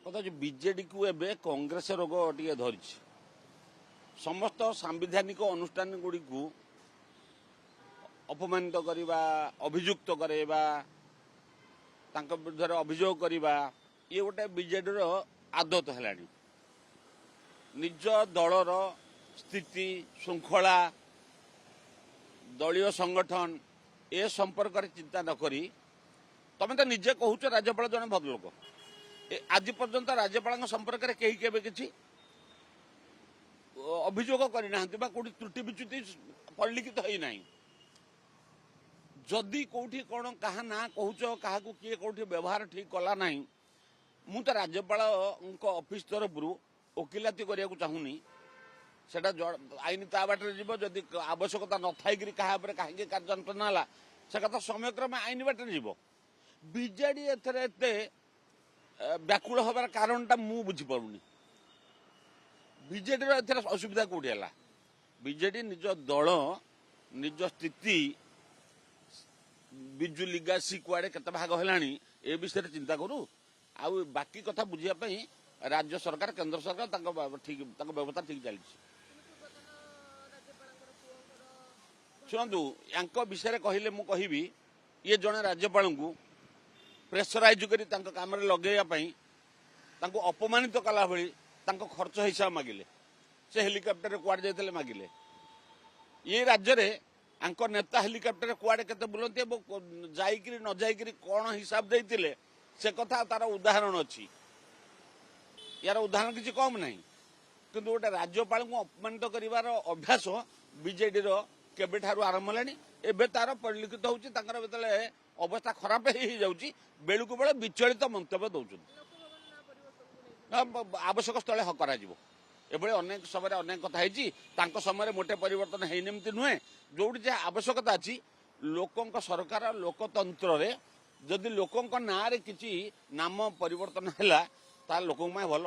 କଥା ହଉଛି ବିଜେଡି କୁ ଏବେ କଂଗ୍ରେସ ରୋଗ ଟିକେ ଧରିଛି। ସମସ୍ତ ସାମ୍ବିଧାନିକ ଅନୁଷ୍ଠାନ ଗୁଡ଼ିକୁ ଅପମାନିତ କରିବା, ଅଭିଯୁକ୍ତ କରାଇବା, ତାଙ୍କ ବିରୁଦ୍ଧରେ ଅଭିଯୋଗ କରିବା, ଇଏ ଗୋଟେ ବିଜେଡିର ଆଦତ ହେଲାଣି। ନିଜ ଦଳର ସ୍ଥିତି ଶୃଙ୍ଖଳା, ଦଳୀୟ ସଂଗଠନ ଏ ସମ୍ପର୍କରେ ଚିନ୍ତା ନ କରି ତମେ ତ ନିଜେ କହୁଛ ରାଜ୍ୟପାଳ ଜଣେ ଭଦ୍ରଲୋକ, ଆଜି ପର୍ଯ୍ୟନ୍ତ ରାଜ୍ୟପାଳଙ୍କ ସମ୍ପର୍କରେ କେହି କେବେ କିଛି ଅଭିଯୋଗ କରିନାହାନ୍ତି ବା କୋଉଠି ତ୍ରୁଟି ବିଚ୍ୟୁତି ପରିଲିଖିତ ହେଇନାହିଁ। ଯଦି କୋଉଠି କ'ଣ କାହା ନାଁ କହୁଛ, କାହାକୁ କିଏ କୋଉଠି ବ୍ୟବହାର ଠିକ୍ କଲା ନାହିଁ, ମୁଁ ତ ରାଜ୍ୟପାଳଙ୍କ ଅଫିସ ତରଫରୁ ଓକିଲାତି କରିବାକୁ ଚାହୁଁନି। ସେଟା ଆଇନ ତା ବାଟରେ ଯିବ। ଯଦି ଆବଶ୍ୟକତା ନଥାଇକିରି କାହା ଉପରେ କାହିଁକି କାର୍ଯ୍ୟାନୁଷ୍ଠାନ ହେଲା, ସେ କଥା ସମୟକ୍ରମେ ଆଇନ ବାଟରେ ଯିବ। ବିଜେଡି ଏଥିରେ ଏତେ ବ୍ୟାକୁଳ ହେବାର କାରଣଟା ମୁଁ ବୁଝିପାରୁନି। ବିଜେଡିର ଏଥିରେ ଅସୁବିଧା କୋଉଠି ହେଲା? ବିଜେଡି ନିଜ ଦଳ, ନିଜ ସ୍ଥିତି, ବିଜୁ ଲିଗାସି କୁଆଡେ କେତେ ଭାଗ ହେଲାଣି ଏ ବିଷୟରେ ଚିନ୍ତା କରୁ। ଆଉ ବାକି କଥା ବୁଝିବା ପାଇଁ ରାଜ୍ୟ ସରକାର, କେନ୍ଦ୍ର ସରକାର ତାଙ୍କ ବ୍ୟବସ୍ଥା ଠିକ୍ ଚାଲିଛି। ଶୁଣନ୍ତୁ, ୟାଙ୍କ ବିଷୟରେ କହିଲେ ମୁଁ କହିବି, ଇଏ ଜଣେ ରାଜ୍ୟପାଳଙ୍କୁ ପ୍ରେସରାଇଜ କରି ତାଙ୍କ କାମରେ ଲଗେଇବା ପାଇଁ ତାଙ୍କୁ ଅପମାନିତ କଲା ଭଳି ତାଙ୍କ ଖର୍ଚ୍ଚ ହିସାବ ମାଗିଲେ। ସେ ହେଲିକପ୍ଟରରେ କୁଆଡେ ଯାଇଥିଲେ ମାଗିଲେ। ଏ ରାଜ୍ୟରେ ଆଙ୍କ ନେତା ହେଲିକପ୍ଟରରେ କୁଆଡେ କେତେ ବୁଲନ୍ତି ଏବଂ ଯାଇକିରି ନ ଯାଇକିରି କ'ଣ ହିସାବ ଦେଇଥିଲେ, ସେ କଥା ତାର ଉଦାହରଣ ଅଛି। ୟାର ଉଦାହରଣ କିଛି କମ୍ ନାହିଁ। କିନ୍ତୁ ଗୋଟେ ରାଜ୍ୟପାଳଙ୍କୁ ଅପମାନିତ କରିବାର ଅଭ୍ୟାସ ବିଜେଡିର କେବେଠାରୁ ଆରମ୍ଭ ହେଲାଣି। ଏବେ ତାର ପରିଲକ୍ଷିତ ହେଉଛି। ତାଙ୍କର ଯେତେବେଳେ ଅବସ୍ଥା ଖରାପ ହେଇଯାଉଛି, ବେଳକୁ ବେଳେ ବିଚଳିତ ମନ୍ତବ୍ୟ ଦେଉଛନ୍ତି। ଆବଶ୍ୟକ ସ୍ଥଳେ କରାଯିବ। ଏଭଳି ଅନେକ ସମୟରେ ଅନେକ କଥା ହେଇଛି। ତାଙ୍କ ସମୟରେ ମୋଟେ ପରିବର୍ତ୍ତନ ହେଇନି ଏମିତି ନୁହେଁ। ଯୋଉଠି ଯାହା ଆବଶ୍ୟକତା ଅଛି, ଲୋକଙ୍କ ସରକାର ଲୋକତନ୍ତ୍ରରେ ଯଦି ଲୋକଙ୍କ ନାଁରେ କିଛି ନାମ ପରିବର୍ତ୍ତନ ହେଲା, ତାହେଲେ ଲୋକଙ୍କ ପାଇଁ ଭଲ।